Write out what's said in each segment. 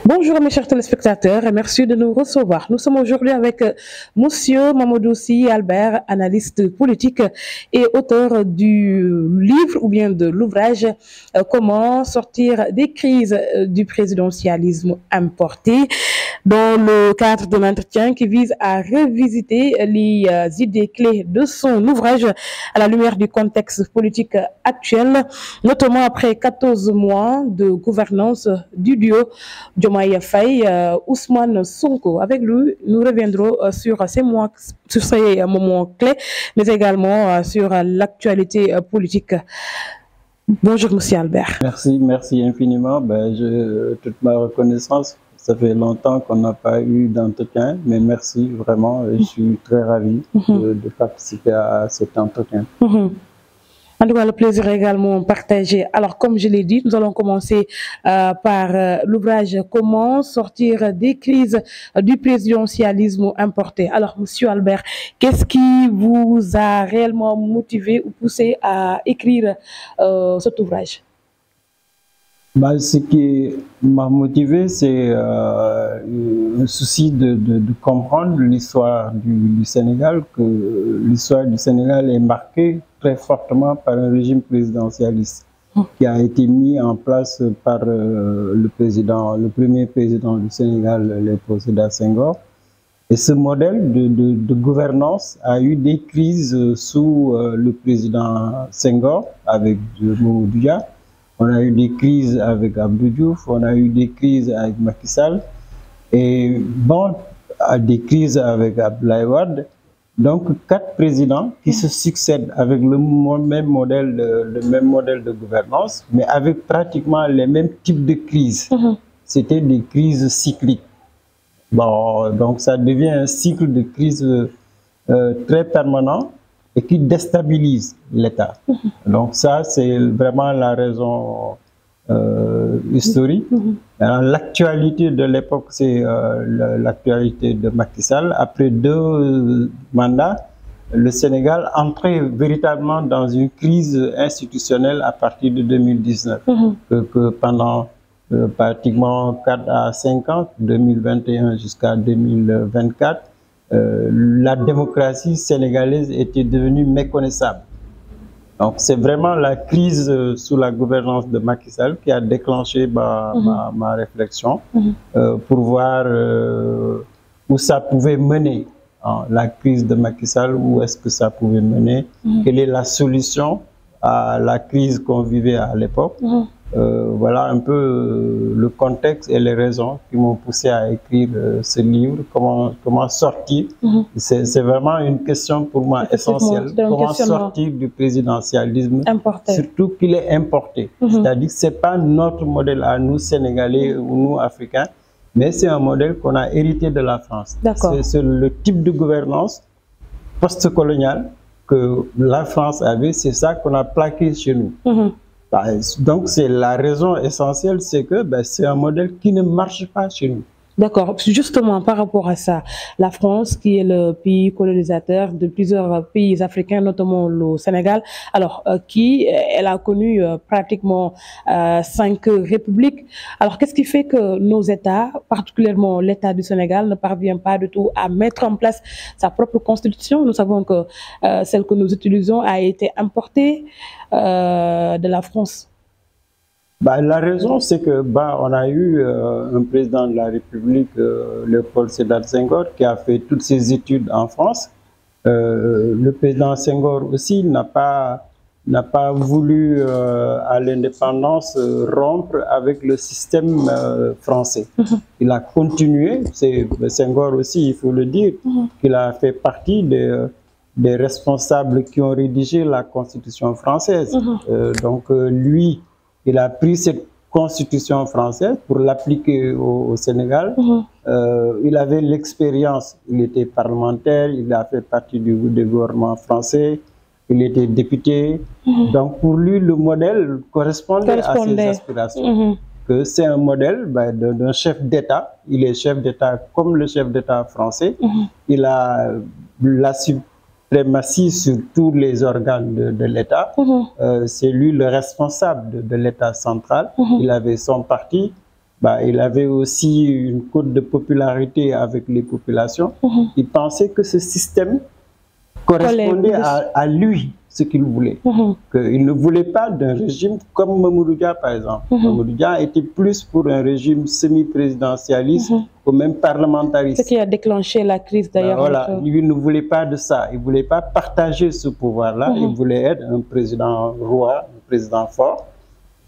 Bonjour mes chers téléspectateurs et merci de nous recevoir. Nous sommes aujourd'hui avec Monsieur Mamadou Sy Albert, analyste politique et auteur du livre ou bien de l'ouvrage Comment sortir des crises du présidentialisme importé, dans le cadre de l'entretien qui vise à revisiter les idées clés de son ouvrage à la lumière du contexte politique actuel, notamment après 14 mois de gouvernance du duo Diomaye Faye, Ousmane Sonko. Avec lui, nous reviendrons sur ces moments clés, mais également sur l'actualité politique. Bonjour, Monsieur Albert. Merci infiniment. Toute ma reconnaissance. Ça fait longtemps qu'on n'a pas eu d'entretien, mais merci vraiment. Je suis très ravi de participer à cet entretien. En tout cas, le plaisir est également partagé. Alors, comme je l'ai dit, nous allons commencer par l'ouvrage Comment sortir des crises du présidentialisme importé. Alors, Monsieur Albert, qu'est-ce qui vous a réellement motivé ou poussé à écrire cet ouvrage? Ce qui m'a motivé, c'est un souci de comprendre l'histoire du Sénégal, que l'histoire du Sénégal est marquée très fortement par un régime présidentialiste qui a été mis en place par le premier président du Sénégal, Léopold Sédar Senghor. Et ce modèle de gouvernance a eu des crises sous le président Senghor avec Mamadou Dia. On a eu des crises avec Abdou Diouf, on a eu des crises avec Macky Sall et des crises avec Abdoulaye Wade. Donc 4 présidents qui se succèdent avec le même modèle de gouvernance, mais avec pratiquement les mêmes types de crises. C'était des crises cycliques. Donc ça devient un cycle de crise très permanent et qui déstabilise l'État. Donc ça, c'est vraiment la raison historique. L'actualité de l'époque, c'est l'actualité de Macky Sall. Après 2 mandats, le Sénégal entrait véritablement dans une crise institutionnelle à partir de 2019. Que pendant pratiquement 4 à 5 ans, 2021 jusqu'à 2024, la démocratie sénégalaise était devenue méconnaissable. Donc c'est vraiment la crise sous la gouvernance de Macky Sall qui a déclenché ma réflexion pour voir où ça pouvait mener, la crise de Macky Sall, où est-ce que ça pouvait mener, quelle est la solution à la crise qu'on vivait à l'époque. Voilà un peu le contexte et les raisons qui m'ont poussé à écrire ce livre, comment sortir. C'est vraiment une question pour moi essentielle. Comment sortir du présidentialisme, surtout qu'il est importé. C'est-à-dire que ce n'est pas notre modèle à nous, Sénégalais ou nous, Africains, mais c'est un modèle qu'on a hérité de la France. C'est le type de gouvernance post-coloniale que la France avait, c'est ça qu'on a plaqué chez nous. Donc, c'est la raison essentielle, c'est que c'est un modèle qui ne marche pas chez nous. D'accord. Justement, par rapport à ça, la France, qui est le pays colonisateur de plusieurs pays africains, notamment le Sénégal, alors elle a connu pratiquement 5 républiques. Alors, qu'est-ce qui fait que nos États, particulièrement l'État du Sénégal, ne parvient pas du tout à mettre en place sa propre constitution? Nous savons que celle que nous utilisons a été importée de la France. La raison, c'est que on a eu un président de la République, Léopold Sédar Senghor, qui a fait toutes ses études en France. Le président Senghor aussi n'a pas voulu à l'indépendance rompre avec le système français. Il a continué. Senghor aussi, il faut le dire, qu'il a fait partie des responsables qui ont rédigé la Constitution française. Donc lui, il a pris cette constitution française pour l'appliquer au Sénégal. Il avait l'expérience, il était parlementaire, il a fait partie du gouvernement français, il était député. Donc pour lui, le modèle correspondait à ses aspirations. Que c'est un modèle d'un chef d'État. Il est chef d'État comme le chef d'État français. Il a la suprématie sur tous les organes de l'État. C'est lui le responsable de l'État central. Il avait son parti. il avait aussi une cote de popularité avec les populations. Il pensait que ce système correspondait à lui, ce qu'il voulait. Il ne voulait pas d'un régime comme Mamadou Dia, par exemple. Mamadou Dia était plus pour un régime semi-présidentialiste ou même parlementariste. Ce qui a déclenché la crise d'ailleurs. Voilà, lui ne voulait pas de ça. Il ne voulait pas partager ce pouvoir-là. Il voulait être un président roi, un président fort.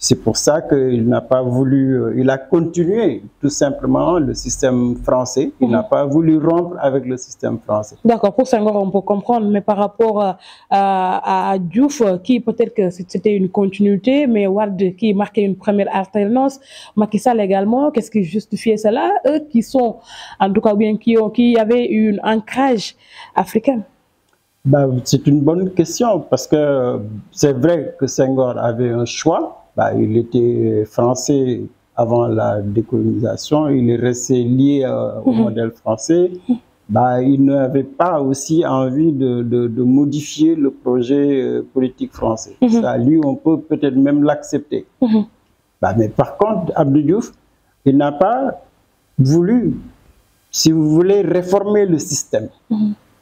C'est pour ça qu'il n'a pas voulu, il a continué tout simplement le système français. Il n'a pas voulu rompre avec le système français. D'accord, pour Senghor, on peut comprendre, mais par rapport à Diouf, qui peut-être que c'était une continuité, mais Wade qui marquait une première alternance, Macky Sall également, qu'est-ce qui justifiait cela? Eux qui sont, en tout cas bien, qui avaient un ancrage africain. C'est une bonne question parce que c'est vrai que Senghor avait un choix. Il était français avant la décolonisation, il est resté lié au modèle français. Il n'avait pas aussi envie de modifier le projet politique français. Ça, lui, on peut peut-être même l'accepter. Mais par contre, Abdou Diouf, il n'a pas voulu, si vous voulez, réformer le système.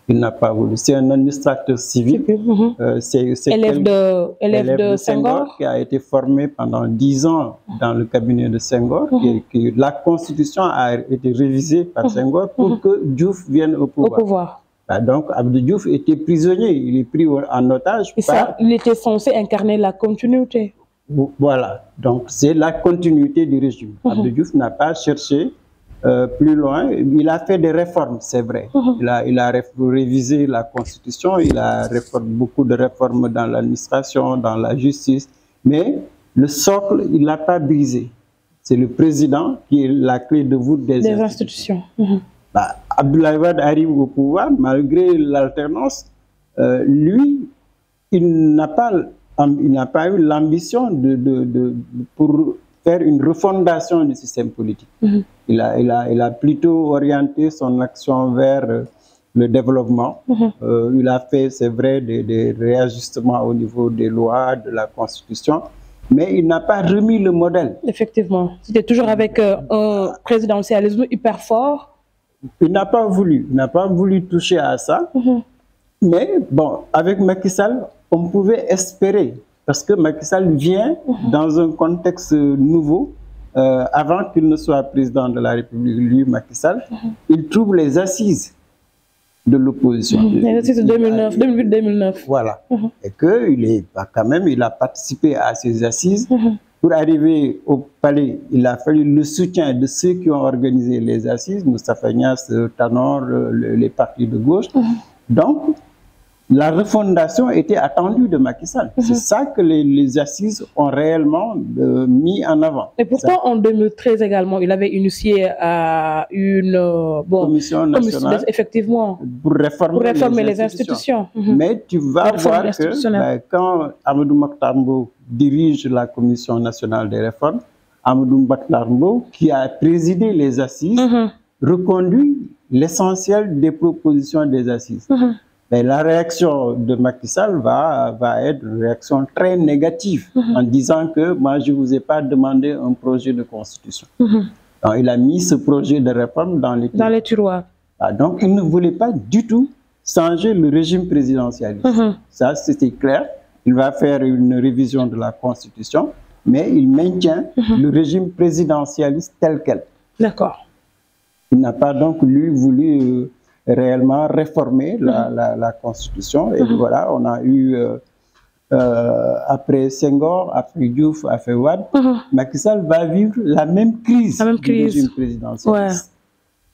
Il n'a pas voulu. C'est un administrateur civil. C'est élève de Senghor qui a été formé pendant 10 ans dans le cabinet de Senghor. La Constitution a été révisée par Senghor pour que Diouf vienne au pouvoir. Donc, Abdou Diouf était prisonnier. Il est pris en otage. Il était censé incarner la continuité. Voilà. Donc, c'est la continuité du régime. Abdou Diouf n'a pas cherché plus loin. Il a fait des réformes, c'est vrai. Il a révisé la Constitution, il a fait beaucoup de réformes dans l'administration, dans la justice, mais le socle, il ne l'a pas brisé. C'est le président qui est la clé de voûte des institutions. Abdoulaye Wade arrive au pouvoir, malgré l'alternance, lui, il n'a pas eu l'ambition pour faire une refondation du système politique. Il a plutôt orienté son action vers le développement. Il a fait, c'est vrai, des réajustements au niveau des lois, de la Constitution, mais il n'a pas remis le modèle. Effectivement, c'était toujours avec un présidentialisme hyper fort. Il n'a pas voulu toucher à ça, mais bon, avec Macky Sall, on pouvait espérer, parce que Macky Sall vient dans un contexte nouveau. Avant qu'il ne soit président de la République, lui, Macky Sall, il trouve les assises de l'opposition. Les assises de 2008-2009. Voilà. Et il a participé à ces assises. Pour arriver au palais, il a fallu le soutien de ceux qui ont organisé les assises, Moustapha Niasse, Tanor, les partis de gauche. Donc, la refondation était attendue de Macky Sall. C'est ça que les assises ont réellement mis en avant. Et pourtant, en 2013 également, il avait initié une commission nationale effectivement, pour réformer les institutions. Mais tu vas voir que quand Amadou Mokhtar Mbow dirige la commission nationale des réformes, Amadou Mokhtar Mbow, qui a présidé les assises, reconduit l'essentiel des propositions des assises. Mais la réaction de Macky Sall va être une réaction très négative en disant que moi, je ne vous ai pas demandé un projet de constitution. Donc, il a mis ce projet de réforme dans les tiroirs. Donc, il ne voulait pas du tout changer le régime présidentialiste. Ça, c'était clair. Il va faire une révision de la Constitution, mais il maintient le régime présidentialiste tel quel. D'accord. Il n'a pas donc, lui, voulu réellement réformer la Constitution. Et voilà, on a eu, après Senghor, après Diouf, après Wade, Macky Sall va vivre la même crise du régime présidentialiste.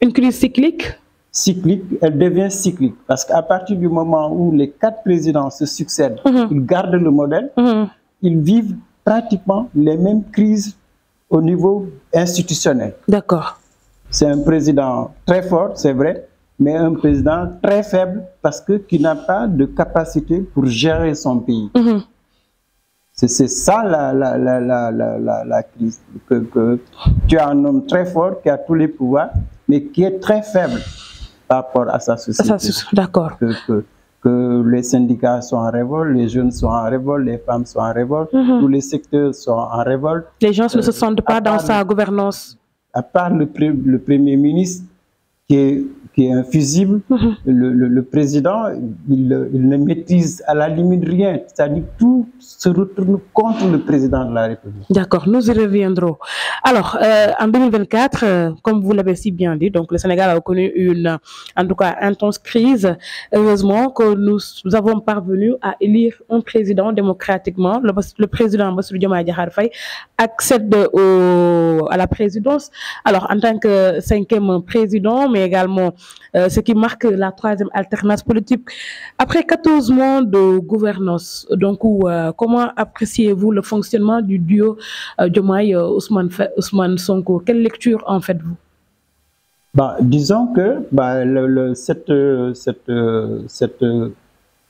Une crise cyclique? Cyclique, elle devient cyclique. Parce qu'à partir du moment où les 4 présidents se succèdent, ils gardent le modèle, ils vivent pratiquement les mêmes crises au niveau institutionnel. D'accord. C'est un président très fort, c'est vrai, mais un président très faible parce qui n'a pas de capacité pour gérer son pays. C'est ça la crise. Que tu as un homme très fort qui a tous les pouvoirs, mais qui est très faible par rapport à sa société. D'accord. Que les syndicats sont en révolte, les jeunes sont en révolte, les femmes sont en révolte, tous les secteurs sont en révolte. Les gens ne se sentent pas dans sa gouvernance. à part le Premier ministre qui est infusible, le président, il ne maîtrise à la limite rien. C'est-à-dire que tout se retourne contre le président de la République. D'accord, nous y reviendrons. Alors, en 2024, comme vous l'avez si bien dit, donc le Sénégal a connu une, en tout cas, intense crise. Heureusement que nous avons parvenu à élire un président démocratiquement. Le président Bassirou Diomaye Diakhar Faye accède à la présidence. Alors, en tant que 5e président, mais également ce qui marque la 3e alternance politique. Après 14 mois de gouvernance, donc comment appréciez-vous le fonctionnement du duo Diomaye-Ousmane Sonko? Quelle lecture en faites-vous? Disons que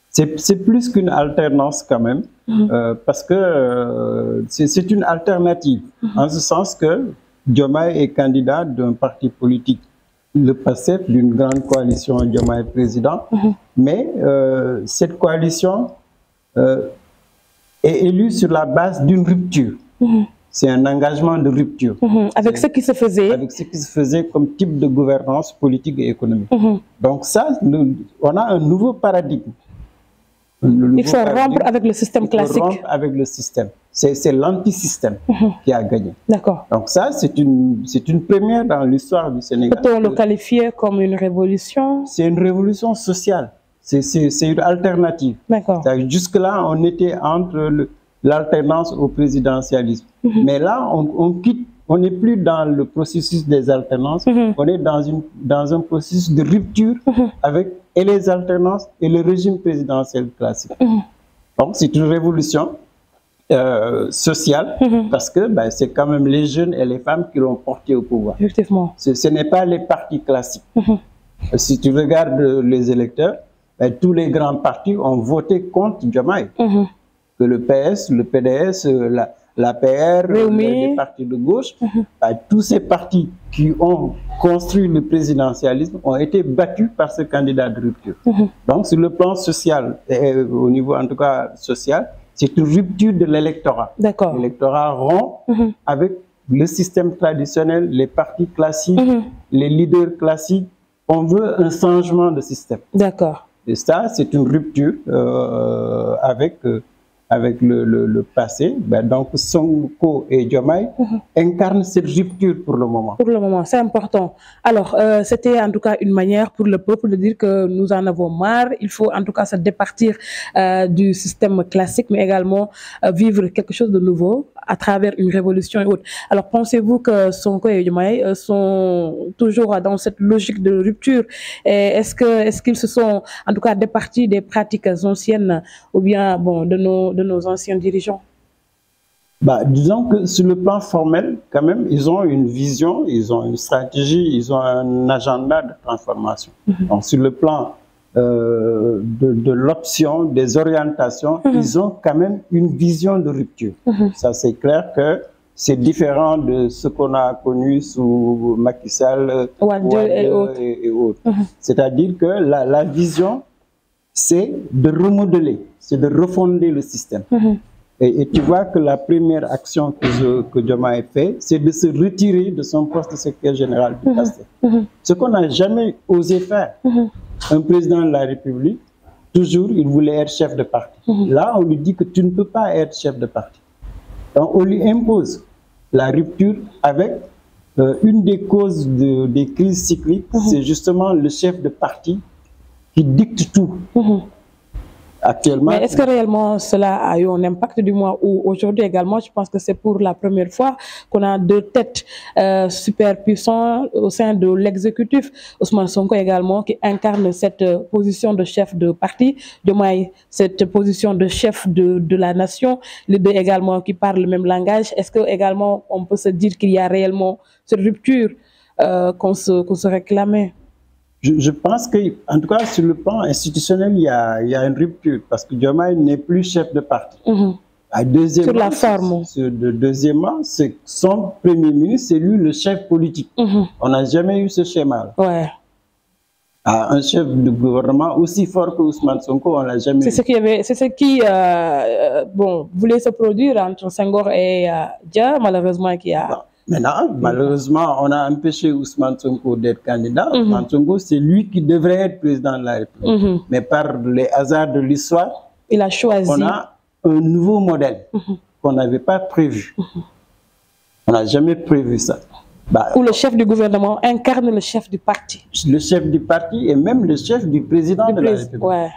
c'est plus qu'une alternance quand même, parce que c'est une alternative, en ce sens que Diomaye est candidat d'un parti politique, le PASTEF, d'une grande coalition Diomaye président, mais cette coalition est élue sur la base d'une rupture. C'est un engagement de rupture. Avec ce qui se faisait. Avec ce qui se faisait comme type de gouvernance politique et économique. Donc ça, on a un nouveau paradigme. Il faut rompre avec le système classique. Rompre avec le système. C'est l'anti-système qui a gagné. D'accord. Donc ça, c'est une première dans l'histoire du Sénégal. Peut-on le qualifier comme une révolution? C'est une révolution sociale. C'est une alternative. D'accord. Jusque-là, on était entre l'alternance au présidentialisme. Mais là, on n'est plus dans le processus des alternances, on est dans un processus de rupture avec les alternances et le régime présidentiel classique. Donc c'est une révolution sociale, parce que c'est quand même les jeunes et les femmes qui l'ont porté au pouvoir. Effectivement. Ce n'est pas les partis classiques. Si tu regardes les électeurs, tous les grands partis ont voté contre Diomaye. Que le PS, le PDS, l'APR, les partis de gauche, tous ces partis qui ont construit le présidentialisme ont été battus par ce candidat de rupture. Donc sur le plan social, et au niveau en tout cas social, c'est une rupture de l'électorat. L'électorat rompt avec le système traditionnel, les partis classiques, les leaders classiques. On veut un changement de système. D'accord. Et ça, c'est une rupture avec le passé. Donc Sonko et Diomaye incarnent cette rupture pour le moment. Pour le moment, c'est important. Alors, c'était en tout cas une manière pour le peuple de dire que nous en avons marre. Il faut en tout cas se départir du système classique, mais également vivre quelque chose de nouveau à travers une révolution et autres. Alors, pensez-vous que Sonko et Diomaye sont toujours dans cette logique de rupture? Est-ce qu'ils se sont en tout cas départis des pratiques anciennes ou bien de nos anciens dirigeants? Disons que sur le plan formel, quand même, ils ont une vision, ils ont une stratégie, ils ont un agenda de transformation. Donc, sur le plan de l'option, des orientations, ils ont quand même une vision de rupture. Ça, c'est clair que c'est différent de ce qu'on a connu sous Macky Sall, Wade et autres. C'est-à-dire que la vision, c'est de remodeler, c'est de refonder le système. Et tu vois que la première action que Diomaye fait, c'est de se retirer de son poste de secrétaire général du PASTEF. Ce qu'on n'a jamais osé faire. Un président de la République, toujours, il voulait être chef de parti. Là, on lui dit que tu ne peux pas être chef de parti. Donc, on lui impose la rupture avec une des causes des crises cycliques, c'est justement le chef de parti qui dicte tout. Actuellement. Mais est-ce que réellement cela a eu un impact, du moins, ou aujourd'hui également, je pense que c'est pour la première fois qu'on a deux têtes super puissantes au sein de l'exécutif. Ousmane Sonko également qui incarne cette position de chef de parti, Diomaye cette position de chef de la nation, les deux également qui parlent le même langage. Est-ce que également on peut se dire qu'il y a réellement cette rupture qu'on se réclamait? Je pense qu'en tout cas, sur le plan institutionnel, il y a une rupture parce que Diomaye n'est plus chef de parti. Sur la forme. Deuxièmement, son premier ministre, c'est lui le chef politique. On n'a jamais eu ce schéma. Ouais. Un chef de gouvernement aussi fort que Ousmane Sonko, on l'a jamais eu. C'est ce qui voulait se produire entre Senghor et Dia, malheureusement, qui a Maintenant, malheureusement, on a empêché Ousmane Sonko d'être candidat. Ousmane Sonko, c'est lui qui devrait être président de la République. Mais par les hasards de l'histoire, il a choisi. On a un nouveau modèle qu'on n'avait pas prévu. On n'a jamais prévu ça. Où le chef du gouvernement incarne le chef du parti. Le chef du parti et même le chef du président de la République. Ouais.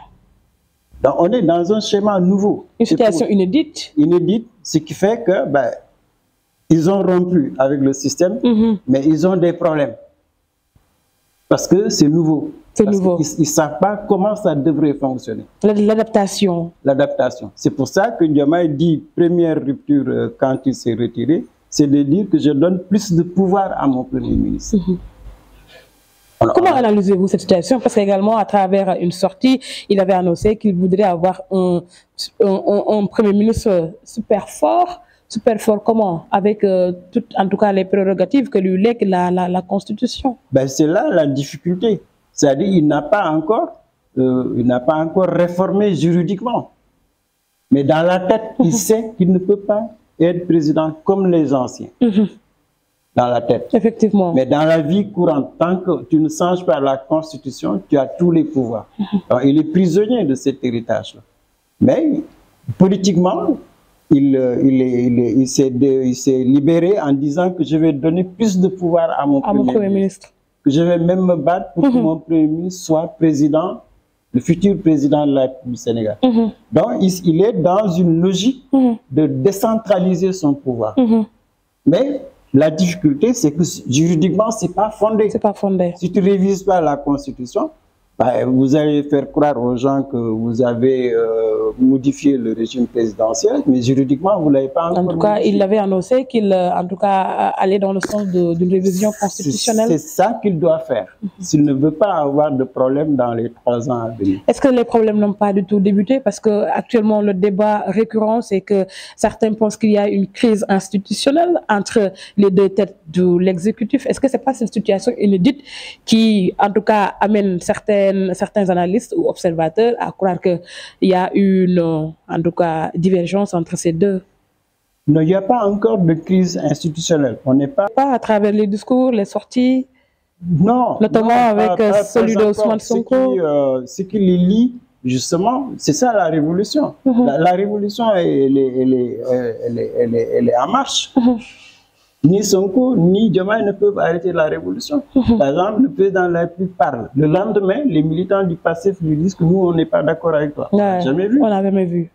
Donc, on est dans un schéma nouveau. Une situation inédite. Inédite, ce qui fait que ils ont rompu avec le système, mais ils ont des problèmes. Parce que c'est nouveau. C'est nouveau. Ils ne savent pas comment ça devrait fonctionner. L'adaptation. L'adaptation. C'est pour ça que Diomaye dit, première rupture quand il s'est retiré, c'est de dire que je donne plus de pouvoir à mon Premier ministre. Comment analysez-vous cette situation? Parce qu'également, à travers une sortie, il avait annoncé qu'il voudrait avoir un Premier ministre super fort. Super fort comment? Avec en tout cas les prérogatives que lui lègue la Constitution. C'est là la difficulté. C'est-à-dire qu'il n'a pas encore réformé juridiquement. Mais dans la tête, il sait qu'il ne peut pas être président comme les anciens. Dans la tête. Effectivement. Mais dans la vie courante, tant que tu ne changes pas la Constitution, tu as tous les pouvoirs. Alors, il est prisonnier de cet héritage-là. Mais politiquement, il s'est libéré en disant que je vais donner plus de pouvoir à mon Premier ministre. Que je vais même me battre pour que mon Premier ministre soit président, le futur président de la République du Sénégal. Donc, il est dans une logique de décentraliser son pouvoir. Mais la difficulté, c'est que juridiquement, ce n'est pas fondé. C'est pas fondé. Si tu ne révises pas la Constitution, vous allez faire croire aux gens que vous avez modifié le régime présidentiel, mais juridiquement, vous ne l'avez pas encore En tout cas, il avait annoncé qu'il allait dans le sens d'une révision constitutionnelle. C'est ça qu'il doit faire, s'il ne veut pas avoir de problème dans les 3 ans à venir. Est-ce que les problèmes n'ont pas du tout débuté? Parce qu'actuellement, le débat récurrent, c'est que certains pensent qu'il y a une crise institutionnelle entre les deux têtes de l'exécutif. Est-ce que ce n'est pas cette situation inédite qui, en tout cas, amène certains analystes ou observateurs à croire qu'il y a une, en tout cas, divergence entre ces deux? Non, il n'y a pas encore de crise institutionnelle. On n'est pas... Pas à travers les discours, les sorties? Non. Notamment avec celui d'Ousmane Sonko. Ce qui les lie, justement, c'est ça la révolution. La révolution, elle est en marche. Ni Sonko, ni Diomaye ne peuvent arrêter la révolution. Par exemple, le président de la République parle. Le lendemain, les militants du PASTEF lui disent que nous, on n'est pas d'accord avec toi. On n'a jamais vu. On n'a jamais vu.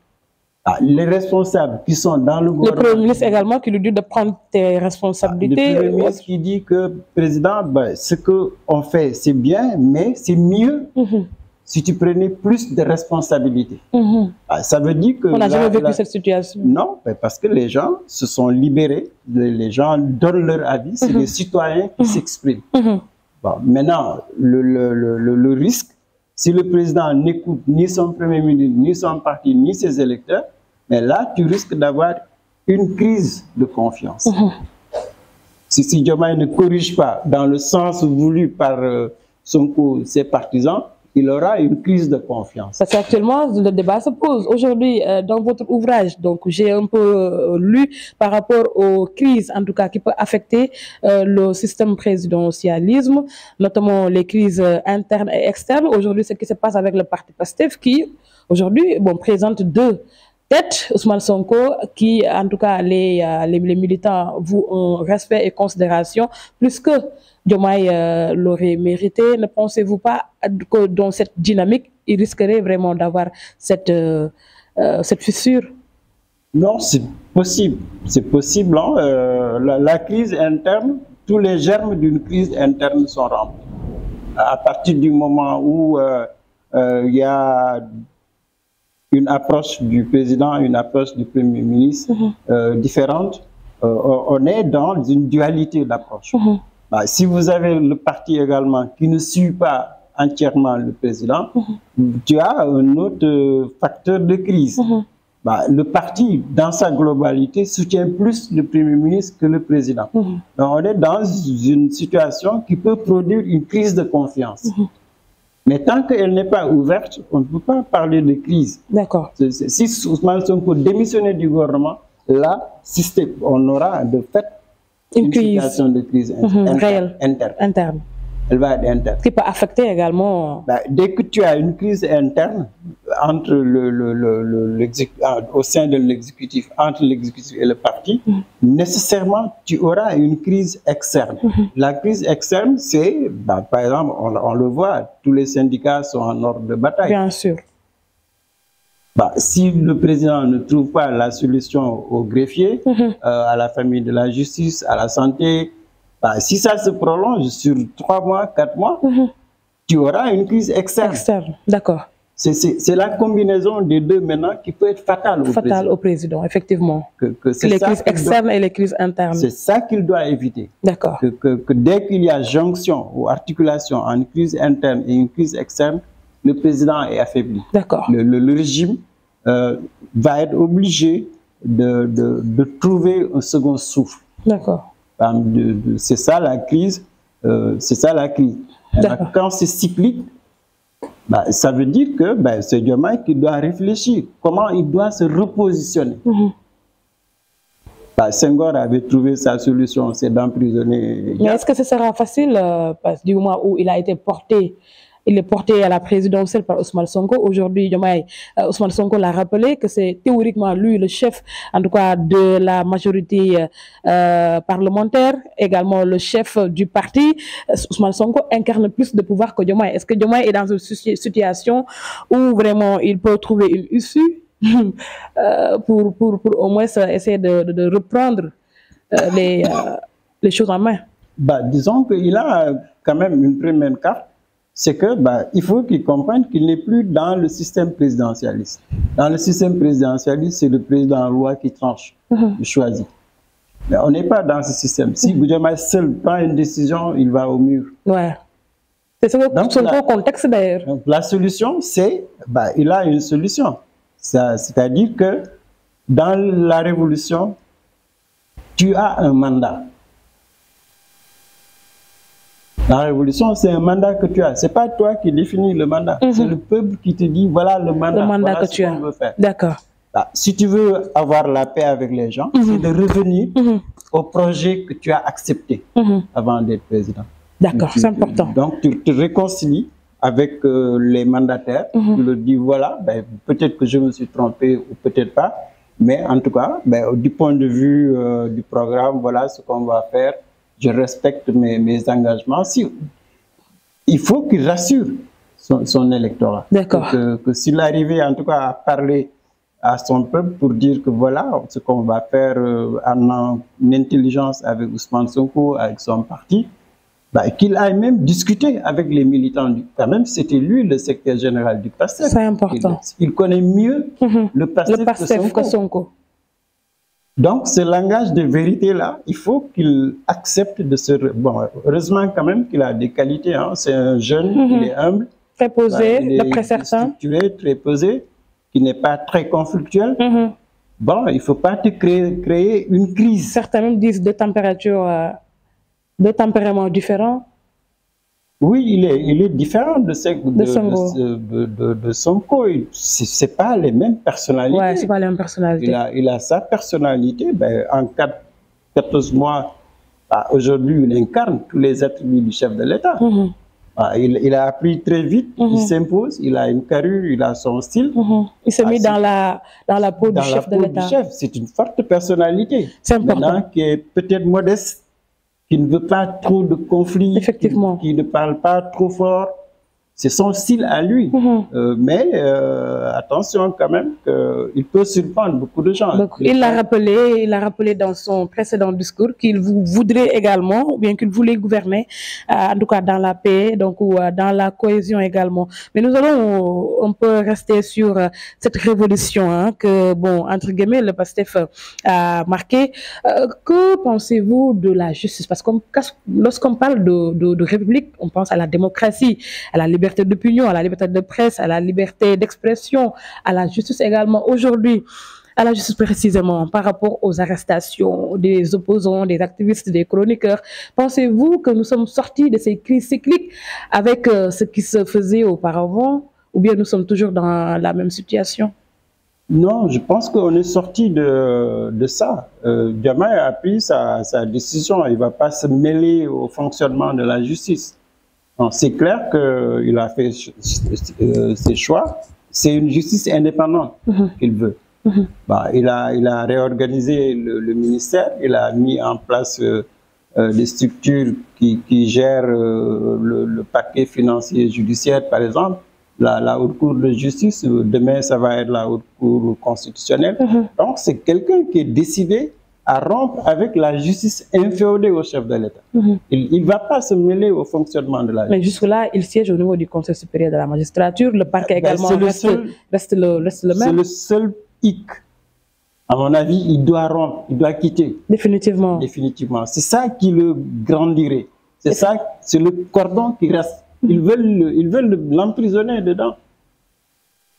Les responsables qui sont dans le gouvernement... Le Premier ministre également qui lui dit de prendre tes responsabilités. Le Premier ministre qui dit que, président, ce qu'on fait, c'est bien, mais c'est mieux si tu prenais plus de responsabilités. Ça veut dire que... On n'a jamais vécu cette situation. Non, parce que les gens se sont libérés, les gens donnent leur avis, c'est les citoyens qui s'expriment. Maintenant, le risque, si le président n'écoute ni son Premier ministre, ni son parti, ni ses électeurs, mais là, tu risques d'avoir une crise de confiance. Si Diomaye ne corrige pas dans le sens voulu par Sonko, ses partisans, il aura une crise de confiance. Parce qu'actuellement, le débat se pose. Aujourd'hui, dans votre ouvrage, donc j'ai un peu lu par rapport aux crises, en tout cas, qui peuvent affecter le système présidentialisme, notamment les crises internes et externes. Aujourd'hui, ce qui se passe avec le parti PASTEF qui, aujourd'hui, présente deux têtes, Ousmane Sonko, qui, en tout cas, les militants vouent un respect et considération, plus que Diomaye l'aurait mérité. Ne pensez-vous pas que dans cette dynamique, il risquerait vraiment d'avoir cette fissure? Non, c'est possible. C'est possible. La crise interne, tous les germes d'une crise interne sont remplis. À partir du moment où il y a une approche du président, une approche du Premier ministre différente, on est dans une dualité d'approche. Si vous avez le parti également qui ne suit pas entièrement le président, tu as un autre facteur de crise. Le parti, dans sa globalité, soutient plus le Premier ministre que le président. Donc, on est dans une situation qui peut produire une crise de confiance. Mais tant qu'elle n'est pas ouverte, on ne peut pas parler de crise. D'accord. Si Ousmane Sonko démissionnait du gouvernement, là, on aura de fait une situation de crise réelle, interne. Elle va être interne. Qui peut affecter également... Dès que tu as une crise interne entre au sein de l'exécutif, entre l'exécutif et le parti, nécessairement, tu auras une crise externe. La crise externe, c'est, par exemple, on le voit, tous les syndicats sont en ordre de bataille. Bien sûr. Si le président ne trouve pas la solution aux greffiers, à la famille de la justice, à la santé, si ça se prolonge sur 3 mois, 4 mois, tu auras une crise externe. Externe, d'accord. C'est la combinaison des deux maintenant qui peut être fatale au président, effectivement. Que les crises externes et les crises internes. C'est ça qu'il doit éviter. D'accord. Que dès qu'il y a jonction ou articulation entre une crise interne et une crise externe, le président est affaibli. D'accord. Le régime va être obligé de trouver un second souffle. D'accord. C'est ça la crise. Quand c'est cyclique, ça veut dire que c'est Diomaye qui doit réfléchir comment il doit se repositionner. Senghor avait trouvé sa solution, c'est d'emprisonner. Mais est-ce que ce sera facile du moment où il a été porté? Il est porté à la présidentielle par Ousmane Sonko. Aujourd'hui, Ousmane Sonko l'a rappelé que c'est théoriquement lui le chef, en tout cas de la majorité parlementaire, également le chef du parti. Ousmane Sonko incarne plus de pouvoir que Diomaye. Est-ce que Diomaye est dans une situation où vraiment il peut trouver une issue pour au moins essayer de reprendre les choses en main? Disons qu'il a quand même une première carte. C'est que il faut qu'il comprenne qu'il n'est plus dans le système présidentialiste. Dans le système présidentialiste, c'est le président en loi qui tranche, qui choisit. Mais on n'est pas dans ce système. Si Diomaye seul prend une décision, il va au mur. Ouais. C'est son contexte d'ailleurs. La solution, c'est, il a une solution. C'est-à-dire que dans la révolution, tu as un mandat. La révolution, c'est un mandat que tu as. Ce n'est pas toi qui définis le mandat. C'est le peuple qui te dit, voilà le mandat, voilà que tu as. Veut faire. D'accord. Si tu veux avoir la paix avec les gens, c'est de revenir au projet que tu as accepté avant d'être président. D'accord, c'est important. Donc, tu te réconcilies avec les mandataires. Tu leur dis, voilà, peut-être que je me suis trompé ou peut-être pas. Mais en tout cas, du point de vue du programme, voilà ce qu'on va faire. Je respecte mes engagements. Il faut qu'il rassure son électorat. D'accord. Que s'il arrivait en tout cas à parler à son peuple pour dire que voilà ce qu'on va faire en intelligence avec Ousmane Sonko, avec son parti, qu'il aille même discuter avec les militants. Quand même, c'était lui le secrétaire général du PASTEF. C'est important. Il connaît mieux le PASTEF que Sonko. Donc, ce langage de vérité-là, il faut qu'il accepte de se... Bon, heureusement quand même qu'il a des qualités. Hein. C'est un jeune, il est humble. Très posé, d'après certains. Structuré, très posé, qui n'est pas très conflictuel. Bon, il ne faut pas te créer une crise. Certains même disent deux tempéraments différents. Oui, il est différent de Sonko. Ce n'est pas les mêmes personnalités. Oui, ce n'est pas les mêmes personnalités. Il a sa personnalité. En 14 mois, aujourd'hui, il incarne tous les attributs du chef de l'État. Il a appris très vite, il s'impose, il a une carrure, il a son style. Il s'est mis dans la peau du chef de l'État. C'est une forte personnalité. C'est important. Maintenant, qui est peut-être modeste, qui ne veut pas trop de conflits, effectivement, qui ne parle pas trop fort. C'est son style à lui. Mais attention quand même, il peut surprendre beaucoup de gens. Donc, il l'a rappelé dans son précédent discours qu'il voudrait également, ou bien qu'il voulait gouverner, en tout cas dans la paix, donc, ou dans la cohésion également. Mais nous allons, on peut rester sur cette révolution que, bon, entre guillemets, le PASTEF a marqué. Que pensez-vous de la justice? Parce que lorsqu'on parle de république, on pense à la démocratie, à la liberté d'opinion, à la liberté de presse, à la liberté d'expression, à la justice également. Aujourd'hui, à la justice précisément, par rapport aux arrestations des opposants, des activistes, des chroniqueurs, pensez-vous que nous sommes sortis de ces crises cycliques avec ce qui se faisait auparavant, ou bien nous sommes toujours dans la même situation? Non, je pense qu'on est sorti de ça. Diomaye a pris sa décision. Il ne va pas se mêler au fonctionnement de la justice. C'est clair qu'il a fait ses choix. C'est une justice indépendante qu'il veut. Bah, il a réorganisé le ministère. Il a mis en place des structures qui gèrent le paquet financier judiciaire, par exemple. La Haute Cour de justice, demain ça va être la Haute Cour constitutionnelle. Donc c'est quelqu'un qui est décidé à rompre avec la justice inféodée au chef de l'État. Il ne va pas se mêler au fonctionnement de la justice. Mais jusque-là, il siège au niveau du Conseil supérieur de la magistrature. Le parquet également reste le même. C'est le seul hic. À mon avis, il doit rompre, il doit quitter. Définitivement. Définitivement. C'est ça qui le grandirait. C'est ça, c'est le cordon qui reste. Ils veulent l'emprisonner dedans.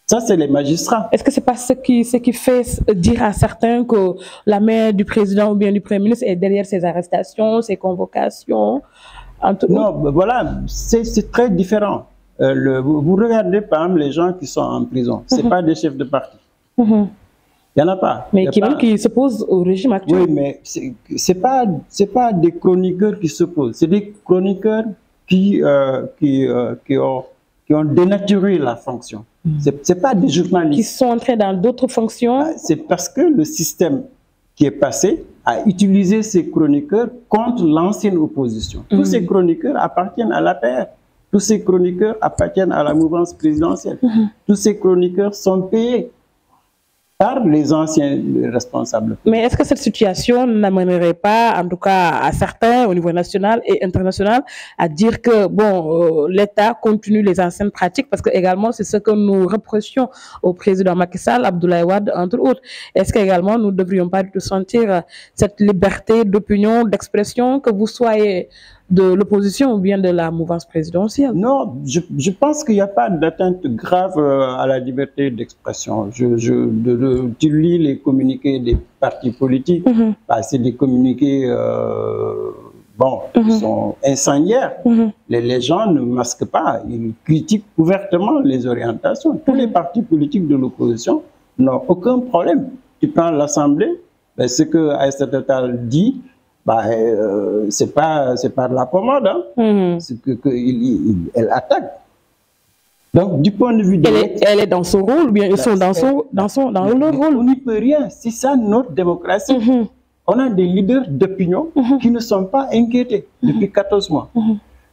Ça, c'est les magistrats. Est-ce que ce n'est pas ce qui fait dire à certains que la main du président ou bien du Premier ministre est derrière ces arrestations, ces convocations? Non, voilà, c'est très différent. Vous regardez, par exemple, les gens qui sont en prison. Ce n'est pas des chefs de parti. Il n'y en a pas. Mais qui s'opposent au régime actuel. Oui, mais ce n'est pas des chroniqueurs qui s'opposent. C'est des chroniqueurs qui ont dénaturé la fonction. Ce n'est pas des journalistes. Qui sont entrés dans d'autres fonctions. C'est parce que le système qui est passé a utilisé ces chroniqueurs contre l'ancienne opposition. Tous ces chroniqueurs appartiennent à l'APR. Tous ces chroniqueurs appartiennent à la mouvance présidentielle. Tous ces chroniqueurs sont payés par les anciens responsables. Mais est-ce que cette situation n'amènerait pas, en tout cas à certains au niveau national et international, à dire que bon, l'État continue les anciennes pratiques, parce que également c'est ce que nous reprochions au président Macky Sall, Abdoulaye Wade, entre autres. Est-ce qu'également nous ne devrions pas sentir cette liberté d'opinion, d'expression, que vous soyez de l'opposition ou bien de la mouvance présidentielle? Non, je pense qu'il n'y a pas d'atteinte grave à la liberté d'expression. Tu lis les communiqués des partis politiques, bah, c'est des communiqués qui sont incendiaires. Les gens ne masquent pas, ils critiquent ouvertement les orientations. Tous les partis politiques de l'opposition n'ont aucun problème. Tu prends l'Assemblée, ben, ce que Aïssata Tall dit, bah, c'est pas de la pommade, hein. C'est elle attaque. Donc, du point de vue de elle est dans son rôle, ou bien ils sont dans leur rôle. On n'y peut rien. C'est ça notre démocratie. On a des leaders d'opinion qui ne sont pas inquiétés depuis 14 mois.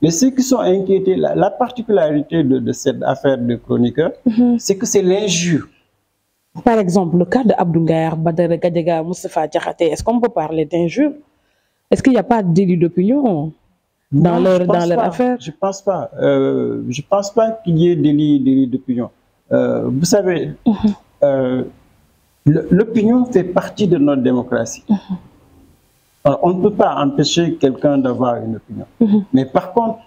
Mais ceux qui sont inquiétés, la particularité de cette affaire de chroniqueur, c'est que c'est l'injure. Par exemple, le cas de Abdou Nguer, Badara Gadiaga, Moustapha Diakhaté, est-ce qu'on peut parler d'injure? Est-ce qu'il n'y a pas de délit d'opinion dans leur affaire? Je ne pense pas. Je ne pense pas qu'il y ait délit d'opinion. Vous savez, l'opinion fait partie de notre démocratie. On ne peut pas empêcher quelqu'un d'avoir une opinion. Mais par contre,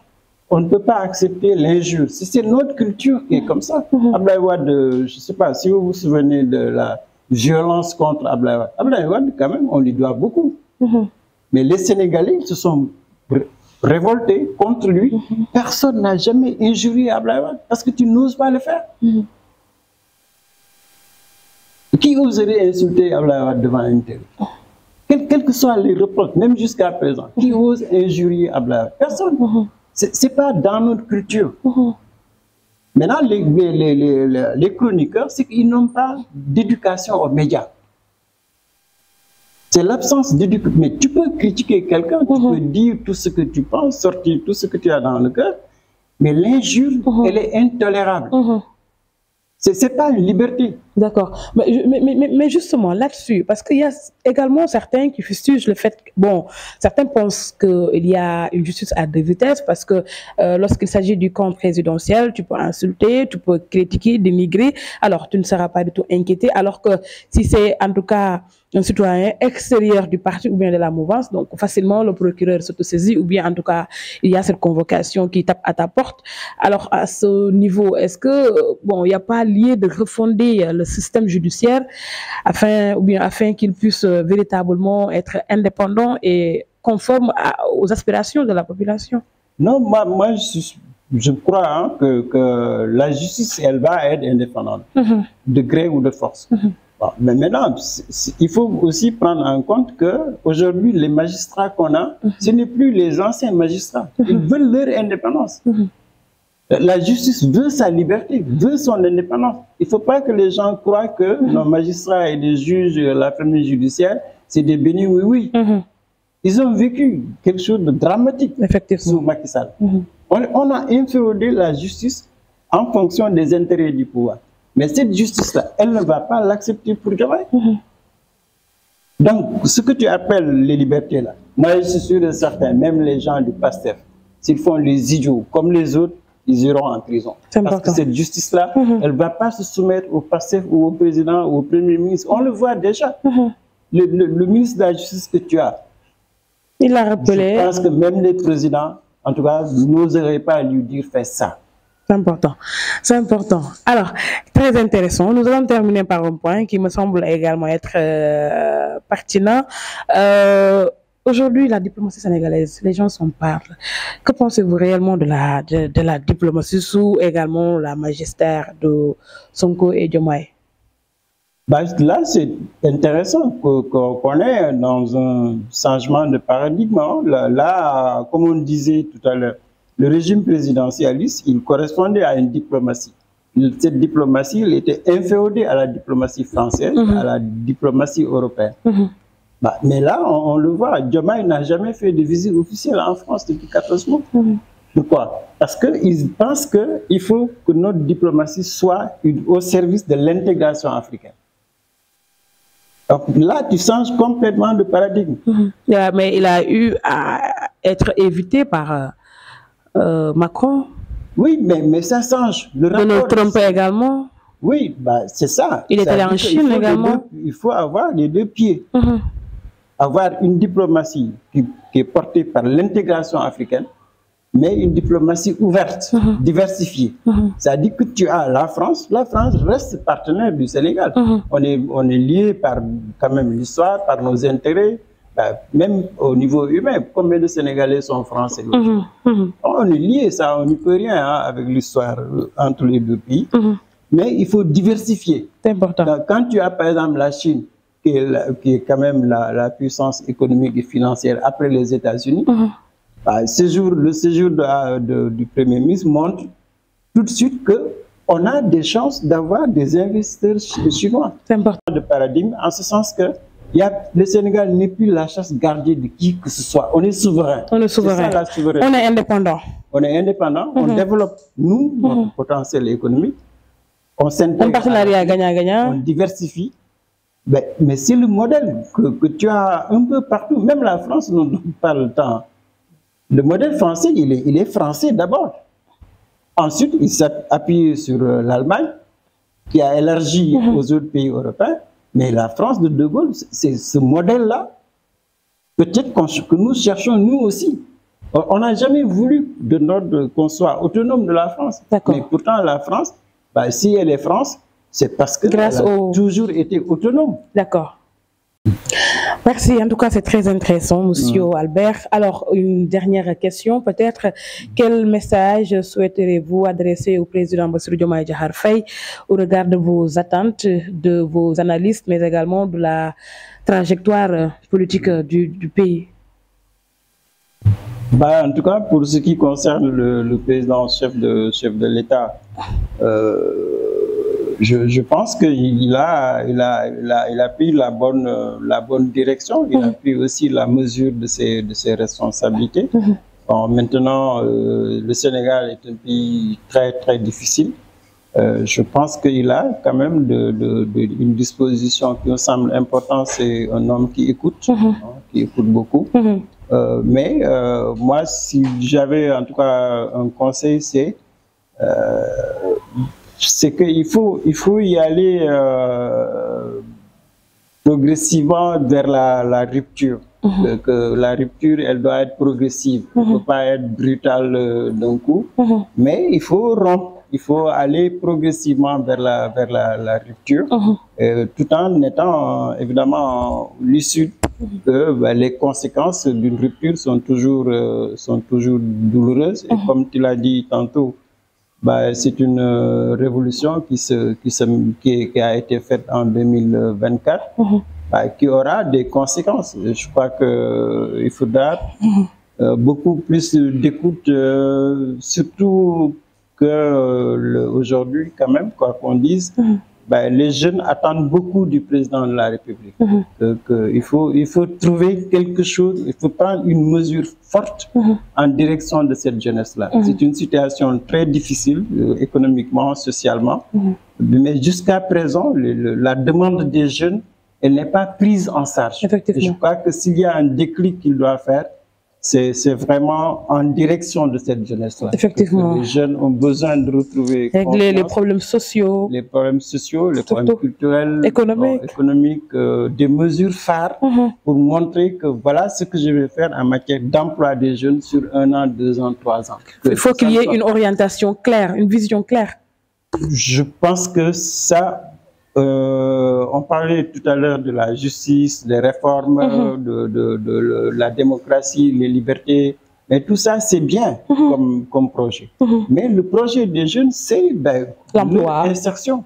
on ne peut pas accepter l'injure. C'est notre culture qui est comme ça. Abdoulaye Wade, je ne sais pas si vous vous souvenez de la violence contre Abdoulaye Wade. Abdoulaye Wade, quand même, on lui doit beaucoup. Mais les Sénégalais se sont révoltés contre lui. Personne n'a jamais injurié Abdoulaye Wade parce que tu n'oses pas le faire. Qui oserait insulter Abdoulaye Wade devant une télé? Quels que soient les reproches, même jusqu'à présent, qui ose injurier Abdoulaye Wade? Personne. Ce n'est pas dans notre culture. Maintenant, les chroniqueurs, c'est qu'ils n'ont pas d'éducation aux médias. C'est l'absence d'éducation. Mais tu peux critiquer quelqu'un, tu peux dire tout ce que tu penses, sortir tout ce que tu as dans le cœur, mais l'injure, elle est intolérable. Ce n'est pas une liberté. D'accord. Mais justement, là-dessus, parce qu'il y a également certains qui fustigent le fait que, bon, certains pensent qu'il y a une justice à deux vitesses, parce que lorsqu'il s'agit du camp présidentiel, tu peux insulter, tu peux critiquer, dénigrer, alors tu ne seras pas du tout inquiété, alors que si c'est en tout cas un citoyen extérieur du parti ou bien de la mouvance, donc facilement le procureur s'autosaisit, ou bien en tout cas il y a cette convocation qui tape à ta porte. Alors à ce niveau, est-ce que bon, il n'y a pas lieu de refonder le système judiciaire afin qu'il puisse véritablement être indépendant et conforme aux aspirations de la population? Non, moi je crois que la justice, elle va être indépendante, de gré ou de force. Bon, mais maintenant, il faut aussi prendre en compte qu'aujourd'hui, les magistrats qu'on a, ce n'est plus les anciens magistrats. Ils veulent leur indépendance. La justice veut sa liberté, veut son indépendance. Il ne faut pas que les gens croient que nos magistrats et les juges, la famille judiciaire, c'est des bénis oui-oui. Ils ont vécu quelque chose de dramatique sous Macky Sall. On a inféodé la justice en fonction des intérêts du pouvoir. Mais cette justice-là, elle ne va pas l'accepter pour Diomaye. Donc, ce que tu appelles les libertés, là, moi je suis sûr et certain, même les gens du PASTEF, s'ils font les idiots comme les autres, ils iront en prison. Parce que cette justice-là, elle ne va pas se soumettre au PASTEF ou au président ou au premier ministre. On le voit déjà. Le ministre de la Justice que tu as, il l'a rappelé. Je pense que même les présidents, en tout cas, n'oseraient pas lui dire fais ça. C'est important. C'est important. Alors, très intéressant. Nous allons terminer par un point qui me semble également être pertinent. Aujourd'hui, la diplomatie sénégalaise, les gens s'en parlent. Que pensez-vous réellement de la diplomatie sous également la magistère de Sonko et Diomaye? Là, c'est intéressant qu'on est dans un changement de paradigme. Là, comme on disait tout à l'heure, le régime présidentialiste, il correspondait à une diplomatie. Cette diplomatie, elle était inféodée à la diplomatie française, à la diplomatie européenne. Mais là, on le voit, Diomaye n'a jamais fait de visite officielle en France depuis 14 mois. Pourquoi? Parce qu'ils pensent qu'il faut que notre diplomatie soit au service de l'intégration africaine. Donc là, tu changes complètement de paradigme. Mais il a eu à être évité par Macron. Oui, mais ça change. Donald Trump également. Oui, c'est ça. Il est allé en Chine également. Il faut avoir les deux pieds. Avoir une diplomatie qui est portée par l'intégration africaine, mais une diplomatie ouverte, diversifiée. C'est-à-dire que tu as la France reste partenaire du Sénégal. On est lié par quand même l'histoire, par nos intérêts, même au niveau humain. Combien de Sénégalais sont français? On est lié, ça, on n'y peut rien avec l'histoire entre les deux pays. Mais il faut diversifier. C'est important. Quand tu as par exemple la Chine, qui est quand même la puissance économique et financière après les États-Unis, le séjour du Premier ministre montre tout de suite qu'on a des chances d'avoir des investisseurs chinois. C'est important. De paradigme, en ce sens que le Sénégal n'est plus la chasse gardée de qui que ce soit. On est souverain. On est souverain. C'est ça, la souveraineté. On est indépendant. On est indépendant, on développe, nous, notre potentiel économique. On s'intègre. Un partenariat gagnant-gagnant. On diversifie. Mais c'est le modèle que tu as un peu partout. Même la France ne donne pas le temps. Le modèle français, il est français d'abord. Ensuite, il s'appuie sur l'Allemagne, qui a élargi aux autres pays européens. Mais la France de De Gaulle, c'est ce modèle-là, peut-être que nous cherchons nous aussi. On n'a jamais voulu qu'on soit autonome de la France. Mais pourtant, la France, si elle est France, c'est parce qu'elle a toujours été autonome. D'accord. Merci. En tout cas, c'est très intéressant, Monsieur Albert. Alors, une dernière question, peut-être. Quel message souhaiterez-vous adresser au président Bassirou Diomaye Diakhar Faye au regard de vos attentes, de vos analystes, mais également de la trajectoire politique du pays? En tout cas, pour ce qui concerne le président chef de l'État, je pense qu'il a pris la bonne direction, il a pris aussi la mesure de ses responsabilités. Bon, maintenant, le Sénégal est un pays très, très difficile. Je pense qu'il a quand même une disposition qui me semble importante, c'est un homme qui écoute, qui écoute beaucoup. Mais moi, si j'avais en tout cas un conseil, c'est qu'il faut y aller progressivement vers la rupture. Que la rupture, elle doit être progressive. Elle ne peut pas être brutale d'un coup. Mais il faut rompre. Il faut aller progressivement vers la rupture, tout en étant évidemment lucide que les conséquences d'une rupture sont toujours douloureuses. Et comme tu l'as dit tantôt, c'est une révolution qui a été faite en 2024, qui aura des conséquences. Je crois qu'il faudra beaucoup plus d'écoute, surtout que aujourd'hui, quand même, quoi qu'on dise, les jeunes attendent beaucoup du président de la République. Il faut trouver quelque chose, il faut prendre une mesure forte en direction de cette jeunesse-là. C'est une situation très difficile, économiquement, socialement, mais jusqu'à présent, la demande des jeunes, elle n'est pas prise en charge. Et je crois que s'il y a un déclic qu'il doit faire, c'est vraiment en direction de cette jeunesse-là. Effectivement. Les jeunes ont besoin de retrouver régler les problèmes sociaux, les problèmes culturels, économiques, des mesures phares pour montrer que voilà ce que je vais faire en matière d'emploi des jeunes sur 1 an, 2 ans, 3 ans. Il faut qu'il y ait une orientation claire, une vision claire. Je pense que ça... on parlait tout à l'heure de la justice, des réformes, de la démocratie, les libertés, mais tout ça c'est bien comme projet. Mais le projet des jeunes, c'est l'emploi, l'insertion.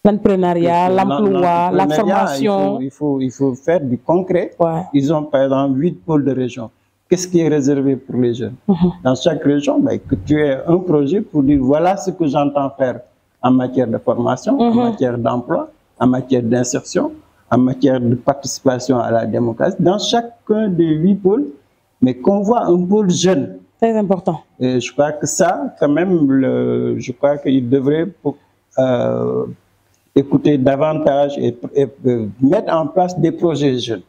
L'entrepreneuriat, l'emploi, la formation. Il faut faire du concret. Ils ont par exemple 8 pôles de région. Qu'est-ce qui est réservé pour les jeunes? Dans chaque région, que tu aies un projet pour dire voilà ce que j'entends faire en matière de formation, en matière d'emploi, en matière d'insertion, en matière de participation à la démocratie, dans chacun des 8 pôles, mais qu'on voit un pôle jeune. Très important. Et je crois que ça, quand même, je crois qu'il devrait écouter davantage et mettre en place des projets jeunes,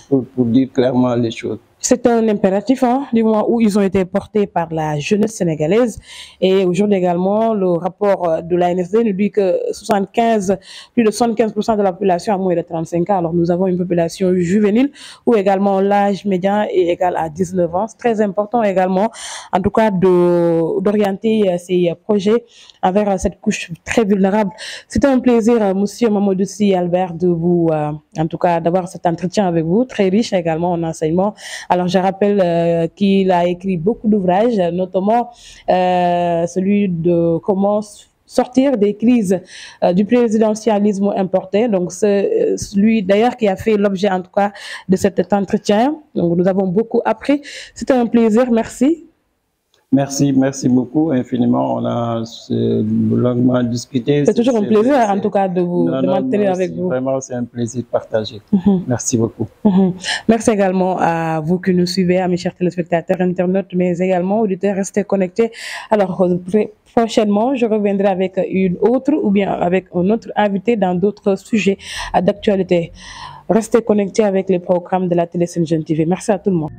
pour dire clairement les choses. C'est un impératif, du moment où ils ont été portés par la jeunesse sénégalaise. Et aujourd'hui également, le rapport de l'ANSD nous dit que plus de 75% de la population a moins de 35 ans. Alors nous avons une population juvénile où également l'âge médian est égal à 19 ans. C'est très important également, en tout cas, d'orienter ces projets envers cette couche très vulnérable. C'était un plaisir, monsieur Mamadou Sy Albert, de vous, en tout cas, d'avoir cet entretien avec vous, très riche également en enseignement. Alors, je rappelle qu'il a écrit beaucoup d'ouvrages, notamment celui de comment sortir des crises du présidentialisme importé. Donc, c'est lui d'ailleurs qui a fait l'objet, en tout cas, de cet entretien. Donc, nous avons beaucoup appris. C'était un plaisir. Merci. Merci beaucoup infiniment. On a longuement discuté. C'est toujours un plaisir, en tout cas, de m'entretenir avec vous. Vraiment, c'est un plaisir partagé. Merci beaucoup. Merci également à vous qui nous suivez, à mes chers téléspectateurs, internautes, mais également auditeurs. Restez connectés. Alors, prochainement, je reviendrai avec une autre ou bien avec un autre invité dans d'autres sujets d'actualité. Restez connectés avec les programmes de la télé Sen Jeune TV. Merci à tout le monde.